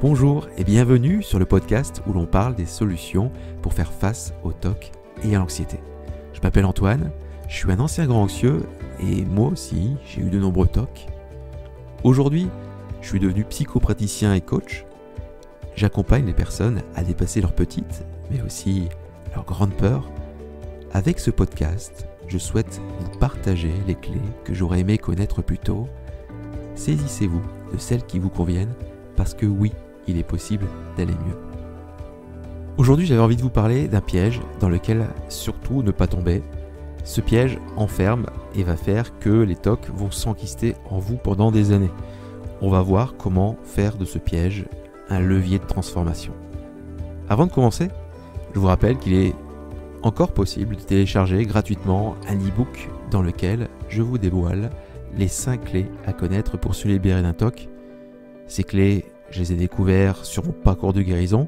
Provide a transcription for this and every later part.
Bonjour et bienvenue sur le podcast où l'on parle des solutions pour faire face au TOC et à l'anxiété. Je m'appelle Antoine, je suis un ancien grand anxieux et moi aussi j'ai eu de nombreux TOC. Aujourd'hui, je suis devenu psychopraticien et coach. J'accompagne les personnes à dépasser leurs petites mais aussi leurs grandes peurs. Avec ce podcast, je souhaite vous partager les clés que j'aurais aimé connaître plus tôt. Saisissez-vous de celles qui vous conviennent parce que oui, il est possible d'aller mieux. Aujourd'hui, j'avais envie de vous parler d'un piège dans lequel surtout ne pas tomber. Ce piège enferme et va faire que les TOC vont s'enquister en vous pendant des années. On va voir comment faire de ce piège un levier de transformation. Avant de commencer, je vous rappelle qu'il est encore possible de télécharger gratuitement un e-book dans lequel je vous dévoile les 5 clés à connaître pour se libérer d'un TOC. Ces clés, je les ai découvertes sur mon parcours de guérison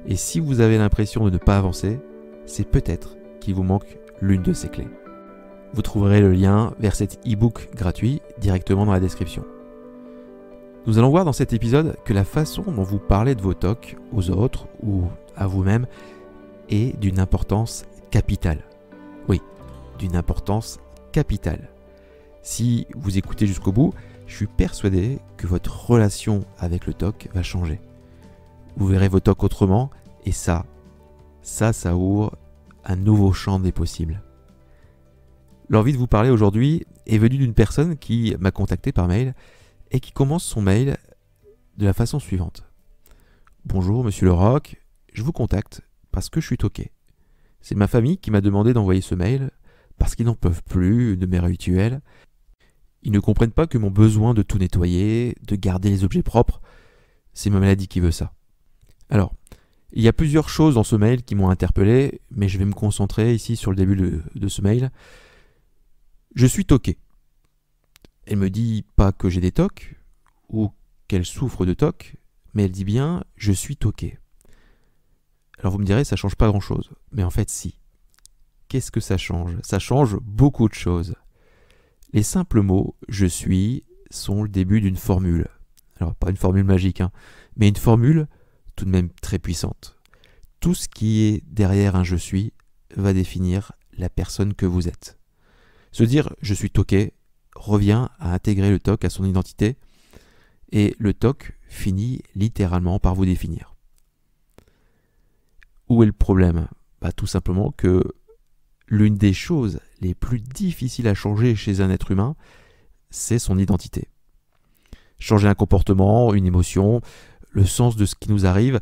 et si vous avez l'impression de ne pas avancer, c'est peut-être qu'il vous manque l'une de ces clés. Vous trouverez le lien vers cet e-book gratuit directement dans la description. Nous allons voir dans cet épisode que la façon dont vous parlez de vos TOC aux autres ou à vous-même est d'une importance capitale. Oui, d'une importance capitale. Si vous écoutez jusqu'au bout, je suis persuadé que votre relation avec le TOC va changer. Vous verrez vos TOC autrement et ça ouvre un nouveau champ des possibles. L'envie de vous parler aujourd'hui est venue d'une personne qui m'a contacté par mail et qui commence son mail de la façon suivante. Bonjour Monsieur Leroc, je vous contacte parce que je suis toqué. C'est ma famille qui m'a demandé d'envoyer ce mail parce qu'ils n'en peuvent plus de mes rituels. Ils ne comprennent pas que mon besoin de tout nettoyer, de garder les objets propres, c'est ma maladie qui veut ça. Alors, il y a plusieurs choses dans ce mail qui m'ont interpellé, mais je vais me concentrer ici sur le début de ce mail. Je suis toqué. Elle me dit pas que j'ai des TOC, ou qu'elle souffre de TOC, mais elle dit bien « je suis toqué ». Alors vous me direz, ça change pas grand-chose, mais en fait si. Qu'est-ce que ça change ? Ça change beaucoup de choses. Les simples mots « je suis » sont le début d'une formule. Alors pas une formule magique, mais une formule tout de même très puissante. Tout ce qui est derrière un « je suis » va définir la personne que vous êtes. Se dire « je suis toqué » revient à intégrer le TOC à son identité et le TOC finit littéralement par vous définir. Où est le problème ? Tout simplement que l'une des choses les plus difficiles à changer chez un être humain, c'est son identité. Changer un comportement, une émotion, le sens de ce qui nous arrive,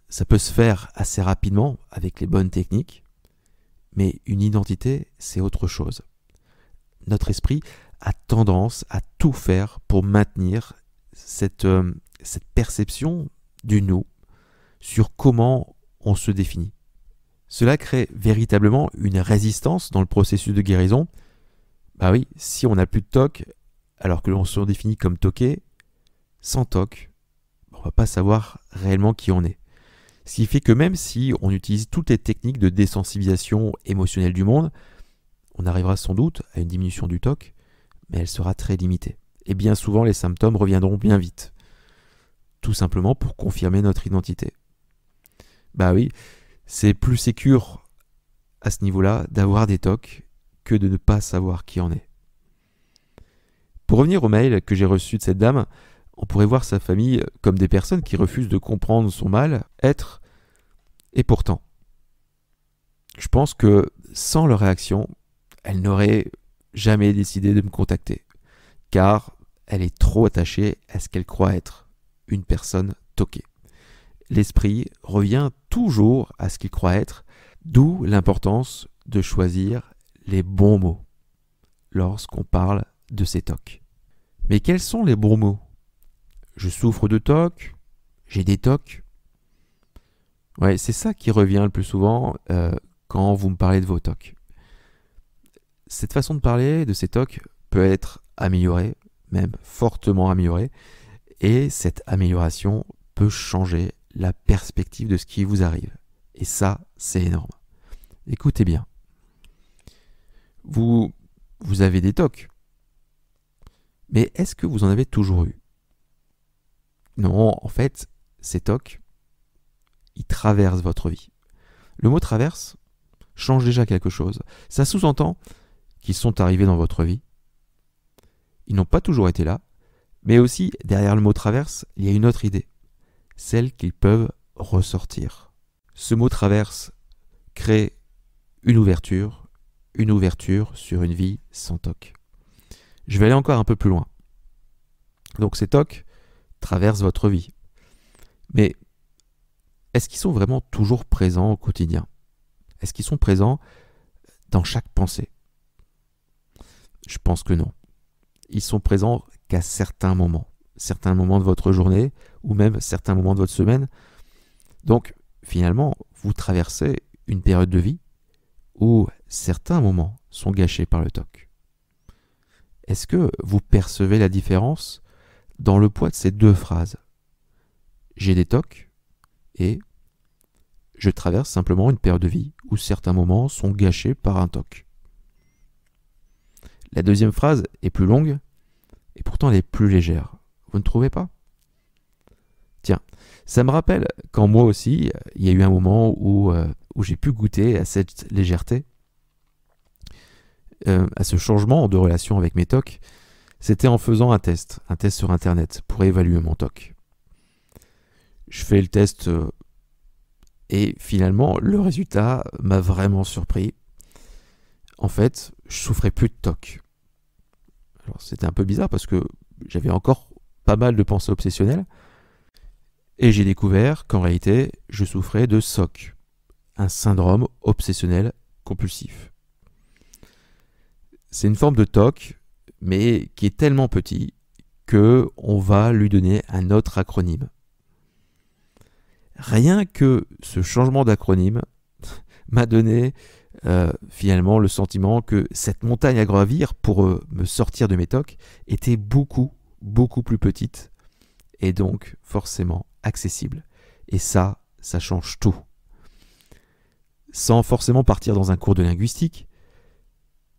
ça peut se faire assez rapidement avec les bonnes techniques, mais une identité, c'est autre chose. Notre esprit a tendance à tout faire pour maintenir cette perception du nous sur comment on se définit. Cela crée véritablement une résistance dans le processus de guérison. Oui, si on n'a plus de TOC, alors que l'on se définit comme toqué, sans TOC, on ne va pas savoir réellement qui on est. Ce qui fait que même si on utilise toutes les techniques de désensibilisation émotionnelle du monde, on arrivera sans doute à une diminution du TOC, mais elle sera très limitée. Et bien souvent, les symptômes reviendront bien vite. Tout simplement pour confirmer notre identité. Oui, c'est plus sécure à ce niveau-là d'avoir des TOC que de ne pas savoir qui en est. Pour revenir au mail que j'ai reçu de cette dame, on pourrait voir sa famille comme des personnes qui refusent de comprendre son mal-être. Et pourtant, je pense que sans leur réaction, elle n'aurait jamais décidé de me contacter, car elle est trop attachée à ce qu'elle croit être une personne toquée. L'esprit revient toujours à ce qu'il croit être, d'où l'importance de choisir les bons mots lorsqu'on parle de ces TOC. Mais quels sont les bons mots ? Je souffre de TOC, j'ai des TOC. Ouais, c'est ça qui revient le plus souvent quand vous me parlez de vos TOC. Cette façon de parler de ces TOC peut être améliorée, même fortement améliorée, et cette amélioration peut changer la perspective de ce qui vous arrive. Et ça, c'est énorme. Écoutez bien. Vous avez des TOC. Mais est-ce que vous en avez toujours eu ? Non, en fait, ces TOC, ils traversent votre vie. Le mot traverse change déjà quelque chose. Ça sous-entend qu'ils sont arrivés dans votre vie. Ils n'ont pas toujours été là, mais aussi derrière le mot traverse, il y a une autre idée, celle qu'ils peuvent ressortir. Ce mot traverse crée une ouverture sur une vie sans TOC. Je vais aller encore un peu plus loin. Donc ces TOC traversent votre vie. Mais est-ce qu'ils sont vraiment toujours présents au quotidien? Est-ce qu'ils sont présents dans chaque pensée? Je pense que non. Ils sont présents qu'à certains moments de votre journée ou même certains moments de votre semaine. Donc finalement, vous traversez une période de vie où certains moments sont gâchés par le TOC. Est-ce que vous percevez la différence dans le poids de ces deux phrases? J'ai des TOC et je traverse simplement une période de vie où certains moments sont gâchés par un TOC. La deuxième phrase est plus longue et pourtant elle est plus légère. Vous ne trouvez pas? Tiens, ça me rappelle quand moi aussi, il y a eu un moment où j'ai pu goûter à cette légèreté, à ce changement de relation avec mes TOC. C'était en faisant un test sur Internet pour évaluer mon TOC. Je fais le test et finalement, le résultat m'a vraiment surpris. En fait, je souffrais plus de TOC. Alors, c'était un peu bizarre parce que j'avais encore pas mal de pensées obsessionnelles. Et j'ai découvert qu'en réalité, je souffrais de SOC, un syndrome obsessionnel compulsif. C'est une forme de TOC, mais qui est tellement petit qu'on va lui donner un autre acronyme. Rien que ce changement d'acronyme m'a donné finalement le sentiment que cette montagne à gravir pour me sortir de mes TOC était beaucoup plus petite et donc forcément accessible. Et ça change tout. Sans forcément partir dans un cours de linguistique,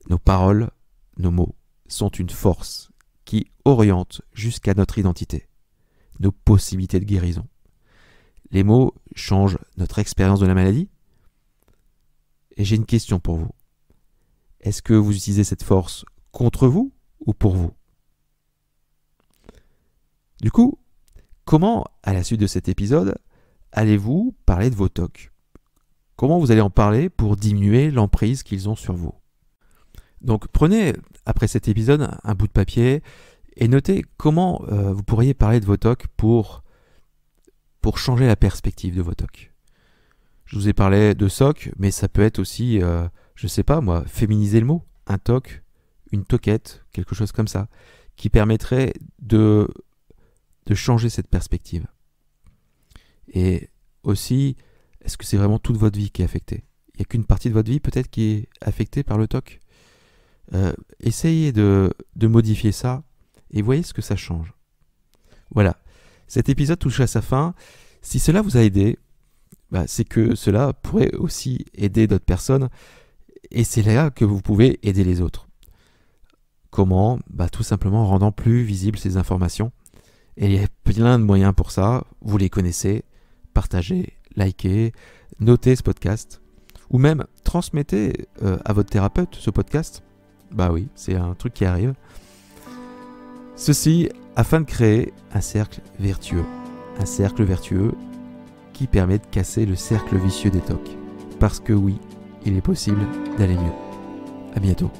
nos paroles, nos mots sont une force qui oriente jusqu'à notre identité, nos possibilités de guérison. Les mots changent notre expérience de la maladie. Et j'ai une question pour vous. Est-ce que vous utilisez cette force contre vous ou pour vous? Du coup, comment, à la suite de cet épisode, allez-vous parler de vos TOC? Comment vous allez en parler pour diminuer l'emprise qu'ils ont sur vous? Donc prenez, après cet épisode, un bout de papier et notez comment vous pourriez parler de vos TOC pour changer la perspective de vos TOC. Je vous ai parlé de SOC, mais ça peut être aussi, je sais pas moi, féminiser le mot. Un TOC, une toquette, quelque chose comme ça, qui permettrait de changer cette perspective. Et aussi, est-ce que c'est vraiment toute votre vie qui est affectée? Il n'y a qu'une partie de votre vie peut-être qui est affectée par le TOC. Essayez de modifier ça et voyez ce que ça change. Voilà, cet épisode touche à sa fin. Si cela vous a aidé, c'est que cela pourrait aussi aider d'autres personnes et c'est là que vous pouvez aider les autres. Comment? Tout simplement en rendant plus visibles ces informations. Et il y a plein de moyens pour ça, vous les connaissez. Partagez, likez, notez ce podcast ou même transmettez à votre thérapeute ce podcast. Oui, c'est un truc qui arrive. Ceci afin de créer un cercle vertueux. Un cercle vertueux qui permet de casser le cercle vicieux des TOC. Parce que oui, il est possible d'aller mieux. À bientôt.